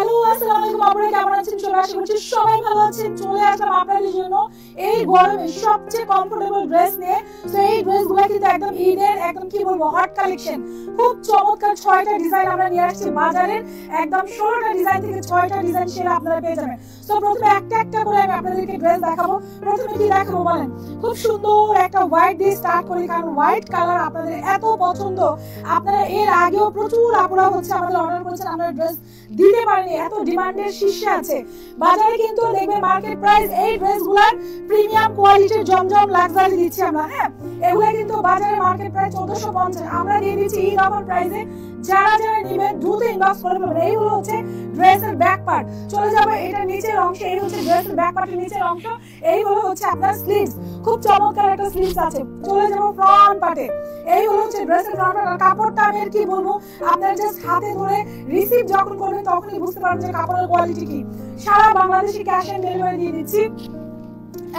Hello আসসালামু আলাইকুম, আপনারা কেমন আছেন? সবাই আশা করছি সবাই ভালো আছেন। চলে আসলাম আপনাদের জন্য এই গরমে সবচেয়ে কমফোর্টেবল ড্রেস নিয়ে। তো এই ড্রেসগুলো কিন্তু একদম ঈদের একদম কি বলবো হট কালেকশন। খুব চমৎকার 6টা ডিজাইন আমরা নিয়ে আসছি বাজারের, একদম 16টা ডিজাইন থেকে 6টা ডিজাইন সেরা আপনারা পেয়ে যাবেন। তো প্রথমে একটা একটা করে আমি আপনাদেরকে ড্রেস দেখাবো। প্রথমে কি দেখাবো বলেন? খুব সুন্দর একটা হোয়াইট দিয়ে স্টার্ট করি, কারণ হোয়াইট কালার আপনাদের এত পছন্দ। আপনারা এর আগেও প্রচুর আপুরা হচ্ছে আমাদের অর্ডার করেছেন, আমরা ড্রেস দিতে পারিনি, এত ডিমান্ডের শীর্ষে আছে বাজারে। কিন্তু দেখবেন মার্কেট প্রাইস এই ড্রেসগুলোর প্রিমিয়াম কোয়ালিটির জমজম লাক্সারি দিচ্ছি আমরা। হ্যাঁ, এগুলা কিন্তু বাজারে মার্কেট প্রাইস 1450, আমরা দিয়ে দিচ্ছি ঈদ অফার প্রাইসে। যারা যারা নেবেন দ্রুত ইনবক্স করে ফেলবেন। এই হলো হচ্ছে ড্রেসের ব্যাক পার্ট। চলে যাবো এটা নিচের অংশ, এই হচ্ছে ড্রেসের ব্যাক পার্টের নিচের অংশ। এই হলো হচ্ছে আপনার স্লিভস, খুব চমৎকার একটা স্লিভস আছে। চলে যাবো ফ্রন্ট পার্টে, এই হলো হচ্ছে ড্রেসের ফ্রন্ট পার্ট। কাপড়টা আমি আর কি বলবো, আপনারা জাস্ট হাতে ধরে রিসিভ যখন করবেন তখনই বুঝতে পারবেন যে কাপড়ের কোয়ালিটি কি। সারা বাংলাদেশে ক্যাশ অন ডেলিভারি দিয়ে দিচ্ছি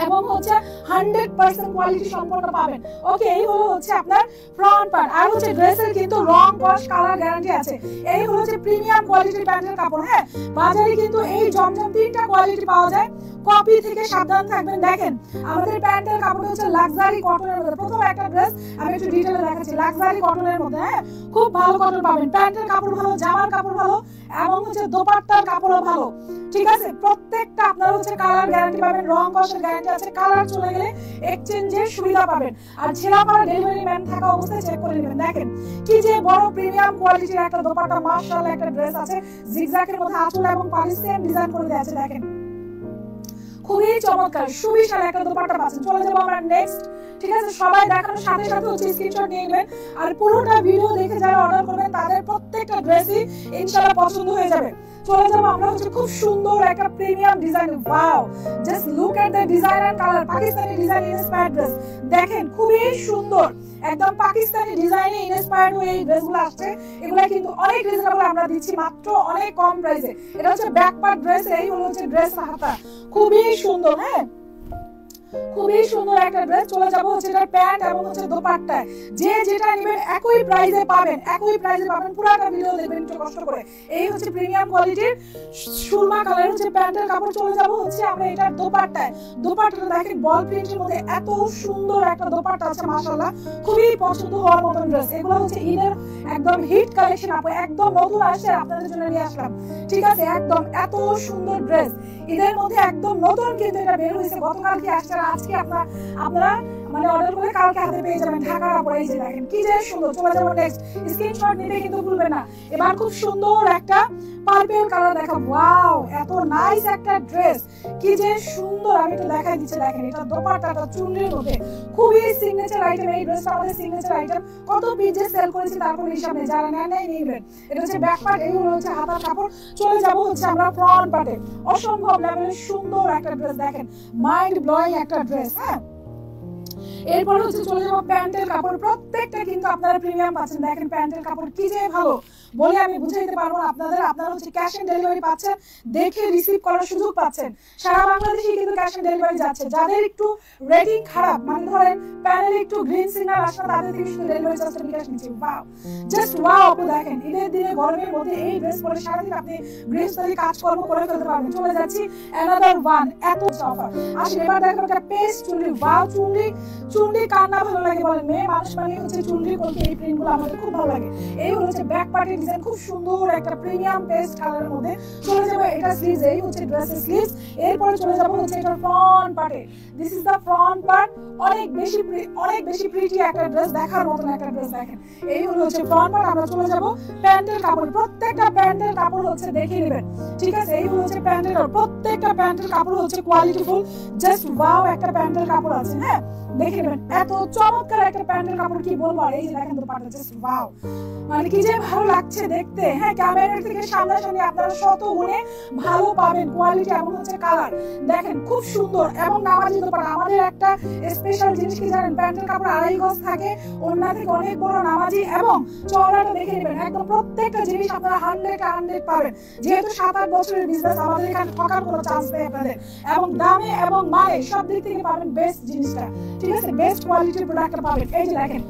এবং হচ্ছে 100% কোয়ালিটি সম্পন্ন পাবেন। ওকে, এই হলো হচ্ছে আপনার ফ্রন্ট পার্ট। আর হচ্ছে ড্রেসের কিন্তু রং ওয়াশ কালার গ্যারান্টি আছে। এই হলো হচ্ছে প্রিমিয়াম কোয়ালিটির প্যান্টের কাপড়। হ্যাঁ, বাজারে কিন্তু এই জমজম 3টা কোয়ালিটি পাওয়া যায়, কপি থেকে সাবধান থাকবেন। দেখেন আমাদের প্যান্টের কাপড় হচ্ছে লাক্সারি কটনের মধ্যে। প্রথম একটা ড্রেস আমি একটু ডিটেইলে দেখাচ্ছি, লাক্সারি কটনের মধ্যে। হ্যাঁ, খুব ভালো কটন পাবেন, প্যান্টের কাপড় ভালো, জামার কাপড় ভালো এবং হচ্ছে দোপাট্টার কাপড়ও ভালো। ঠিক আছে, প্রত্যেকটা আপনারা হচ্ছে কালার গ্যারান্টি পাবেন, রং কষের গ্যারান্টি আছে। কালার চলে গেলে এক্সচেঞ্জের সুবিধা পাবেন। আর ছেঁড়াপাড়া ডেলিভারি ম্যান থাকা অবস্থায় চেক করে নেবেন। দেখেন কি যে বড় প্রিমিয়াম কোয়ালিটির একটা দোপাট্টা, মাশাআল্লাহ একটা ড্রেস আছে। জিগজ্যাগের মধ্যে আঁচল এবং পাড়ি সেম ডিজাইন করে দেওয়া আছে। দেখেন খুবই চমৎকার সুবিশাল একটা দোপাট্টা পাচ্ছেন। চলে যাবো আমরা নেক্সট। ঠিক আছে, সবাই দেখানোর সাথে সাথে হচ্ছে স্ক্রিনশট নিয়ে নেবেন। আর পুরোটা ভিডিও দেখে যারা অর্ডার করবেন তাদের প্রত্যেকটা ড্রেসই ইনশাআল্লাহ পছন্দ হয়ে যাবে। চলে যাবো আমরা হচ্ছে খুব সুন্দর একটা premium design. Wow, just look at the design and colour. Pakistani design inspired dress, দেখেন খুবই সুন্দর, একদম পাকিস্তানি ডিজাইনে ইন্সপায়ার্ড হয়ে এই ড্রেসগুলো আসছে। এগুলা কিন্তু অনেক রিজনেবল আমরা দিচ্ছি, মাত্র অনেক কম প্রাইসে। এটা হচ্ছে ব্যাক পার্ট ড্রেস, এই হলো হচ্ছে ড্রেস হাতা, খুবই সুন্দর। হ্যাঁ, খুবই সুন্দর একটা ড্রেস। চলে যাবো হচ্ছে এটা প্যান্ট এবং হচ্ছে দোপাট্টা। যে যেটা নেবেন একই প্রাইসে পাবেন, একই প্রাইসে পাবেন। পুরোটা ভিডিও দেখবেন একটু কষ্ট করে। এই হচ্ছে প্রিমিয়াম কোয়ালিটির সুরমা কালার হচ্ছে প্যান্টের কাপড়। চলে যাবো হচ্ছে আমরা এটার দোপাট্টায়। দোপাট্টাটা দেখেন বল প্রিন্টের মধ্যে এত সুন্দর একটা দোপাট্টা আছে, মাশাআল্লাহ খুবই পছন্দ হওয়ার মতন ড্রেস। এগুলো হচ্ছে ঈদের একদম হিট কালেকশন, আপু একদম নতুন আসছে, আপনাদের জন্য নিয়ে আসলাম। ঠিক আছে, একদম এত সুন্দর ড্রেস ঈদের মধ্যে একদম নতুন, কিন্তু এটা বের হয়েছে গতকালকে আসছে। আজকে আপনারা মানে অর্ডার করে কালকে হাতে পেয়ে যাবেন। ঢাকার কাপড়, এই যে দেখেন কি যে সুন্দর। চলে যাবো নেক্সট, স্ক্রিনশট নিতে কিন্তু ভুলবেন না। এবার খুব সুন্দর একটা পার্পল কালার দেখাবো। ওয়াও, এত নাইস একটা ড্রেস, কি যে সুন্দর। আমি একটু দেখাই দিচ্ছি, দেখেন এটা দোপাট্টাটা চুনরির মধ্যে, খুবই সিগনেচার আইটেম। এই ড্রেসটা আমাদের সিগনেচার আইটেম, কত পিজে সেল করেছি তার কোনো হিসাব নেই, যারা নেন নাই নেবেন। এটা হচ্ছে ব্যাক পার্ট, এই হলো হচ্ছে হাতার কাপড়। চলে যাবো হচ্ছে আমরা ফ্রন্ট পার্টে। অসম্ভব লেভেলের সুন্দর একটা ড্রেস, দেখেন মাইন্ড ব্লোয়িং একটা ড্রেস। হ্যাঁ, এরপর হচ্ছে চলে যাবো প্যান্টের কাপড়। প্রত্যেকটা কিন্তু আপনারা প্রিমিয়াম পাচ্ছেন। দেখেন প্যান্টের কাপড় কি যে ভালো, বলে আমি বুঝাইতে পারবো না আপনাদের। আপনারা হচ্ছে ক্যাশ অন ডেলিভারি পাচ্ছেন, দেখে রিসিভ করার সুযোগ পাচ্ছেন। সারা বাংলাদেশে কিন্তু ক্যাশ অন ডেলিভারি যাচ্ছে। যাদের একটু রেটিং খারাপ, মানে ধরেন প্যানেলে একটু গ্রিন সিগন্যাল আসলে, তাদের থেকে শুধু ডেলিভারি চার্জটা বিকাশ নিচ্ছি। ওয়াও, জাস্ট ওয়াও আপু, দেখেন ঈদের দিনে গরমের মধ্যে এই ড্রেস পরে সারাদিন আপনি গৃহস্থলী কাজকর্ম করে ফেলতে পারবেন। চলে যাচ্ছি অ্যানাদার ওয়ান, এত অফার। আসলে এবার দেখেন একটা পেস্ট চুনরি। ওয়াও, চুনরি কার না ভালো লাগে বলেন? মেয়ে মানুষ মানে হচ্ছে চুনরি করতে এই প্রিন্টগুলো আমাদের খুব ভালো লাগে। এই হচ্ছে ব্যাক পার্টের ডিজাইন, খুব সুন্দর একটা প্রিমিয়াম পেস্ট কালারের মধ্যে। চলে যাবো এটা স্লিভস, এই হচ্ছে ড্রেসের স্লিভস। এরপরে চলে যাবো হচ্ছে এটা ফ্রন্ট পার্টে। This is the front part, অনেক বেশি প্রিটি একটা ড্রেস, দেখার মতন একটা ড্রেস। দেখেন এই হলো হচ্ছে ফ্রন্ট পার্ট। আমরা চলে যাবো প্যান্টের কাপড়। প্রত্যেকটা প্যান্টের কাপড় হচ্ছে দেখে নেবেন। ঠিক আছে, এই হচ্ছে প্যান্টের কাপড়। প্রত্যেকটা প্যান্টের কাপড় হচ্ছে কোয়ালিটিফুল, জাস্ট ওয়াও একটা প্যান্টের কাপড় আছে। হ্যাঁ, দেখে নেবেন এত চমৎকার একটা প্যান্টের কাপড়, কি বলবো। আর এই যে দেখেন দোপাট্টা, জাস্ট ওয়াও, মানে কি যে ভালো লাগছে দেখতে। হ্যাঁ, ক্যামেরা থেকে সামনাসামনি আপনারা শত গুণে ভালো পাবেন কোয়ালিটি এবং হচ্ছে কালার। দেখেন খুব সুন্দর এবং নামাজি দোপাট্টা। আমাদের একটা স্পেশাল জিনিস কি জানেন? প্যান্টের কাপড় 2.5 গজ থাকে, ওড়না থেকে অনেক বড় নামাজি এবং চওড়াটা দেখে নেবেন। একদম প্রত্যেকটা জিনিস আপনারা 100 পাবেন। যেহেতু 7-8 বছরের বিজনেস, আমাদের এখানে ঠকার কোনো চান্স নেই আপনাদের। এবং দামে এবং মানে সব দিক থেকে পাবেন বেস্ট জিনিসটা। ঠিক আছে, বেস্ট কোয়ালিটির প্রোডাক্টটা পাবেন। এই যে দেখেন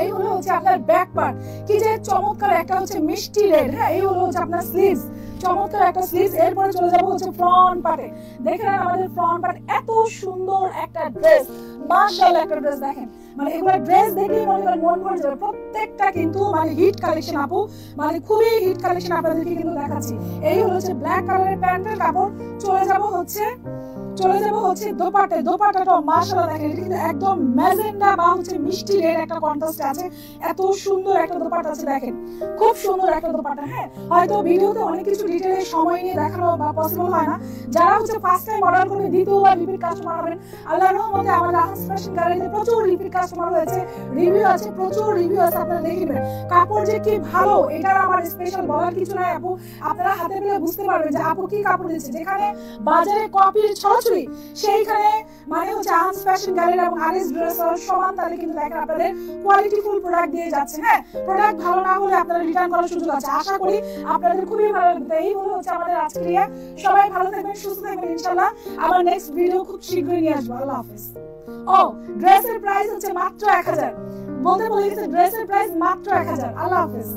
এই হলো হচ্ছে আপনার ব্যাক পার্ট, কি যে চমৎকার একটা হচ্ছে মিষ্টি রেড। হ্যাঁ, এই হলো হচ্ছে আপনার স্লিভস। চমৎকার একটা স্লিভস। এরপরে চলে যাবো হচ্ছে ফ্রন্ট পার্টে। দেখেন আমাদের ফ্রন্ট পার্ট এত সুন্দর একটা ড্রেস, মাশাআল্লাহ একটা ড্রেস। দেখেন মানে এগুলো ড্রেস দেখলেই মনে করেন মন ভরে যাবে। প্রত্যেকটা কিন্তু মানে হিট কালেকশন আপু, মানে খুবই হিট কালেকশন আপনাদেরকে কিন্তু দেখাচ্ছি। এই হচ্ছে ব্ল্যাক কালারের প্যান্টের কাপড়। চলে যাব হচ্ছে দোপাট্টা। দোপাট্টাটা মাশাআল্লাহ দেখেন এটা কিন্তু একদম ম্যাজেন্ডা বা হচ্ছে মিষ্টি রেড একটা কন্ট্রাস্ট আছে। এত সুন্দর একটা দোপাট্টা আছে, দেখেন খুব সুন্দর একটা দোপাট্টা। হ্যাঁ, হয়তো ভিডিওতে অনেক কিছু ডিটেইলে সময় নিয়ে দেখানো বা পসিবল হয় না। যারা হচ্ছে ফার্স্ট টাইম অর্ডার করে দ্বিতীয়বার রিপিট কাস্টমার হবেন, আল্লাহর রহমতে আমাদের আহাস ফ্যাশন গ্যালারিতে প্রচুর রিপিট কাস্টমার হয়েছে, রিভিউ আছে, প্রচুর রিভিউ আছে, আপনারা দেখবেন কাপড় যে কি ভালো এটার আমার স্পেশাল বলার কিছু নাই আপু। আপনারা হাতে পেলে বুঝতে পারবেন যে আপু কি কাপড় দিচ্ছে। যেখানে বাজারে কপির ছড়াছড়ি, সেইখানে মানে হচ্ছে আহাস ফ্যাশন গ্যালারি এবং আরিস ড্রেস সমান তাহলে কিন্তু দেখেন আপনাদের কোয়ালিটি ফুল প্রোডাক্ট দিয়ে যাচ্ছে। হ্যাঁ, প্রোডাক্ট ভালো না হলে আপনারা রিটার্ন করার সুযোগ আছে। আশা করি আপনাদের খুবই ভালো লাগবে। এই হচ্ছে আমাদের আজকের ইয়ে। সবাই ভালো থাকবেন, সুস্থ থাকবেন ইনশাআল্লাহ। আবার নেক্সট ভিডিও খুব শীঘ্রই নিয়ে আসবো। আল্লাহ হাফেজ। ও ড্রেসের প্রাইস হচ্ছে মাত্র 1000, বলতে বলে গেছে ড্রেসের প্রাইস মাত্র 1000। আল্লাহ হাফেজ।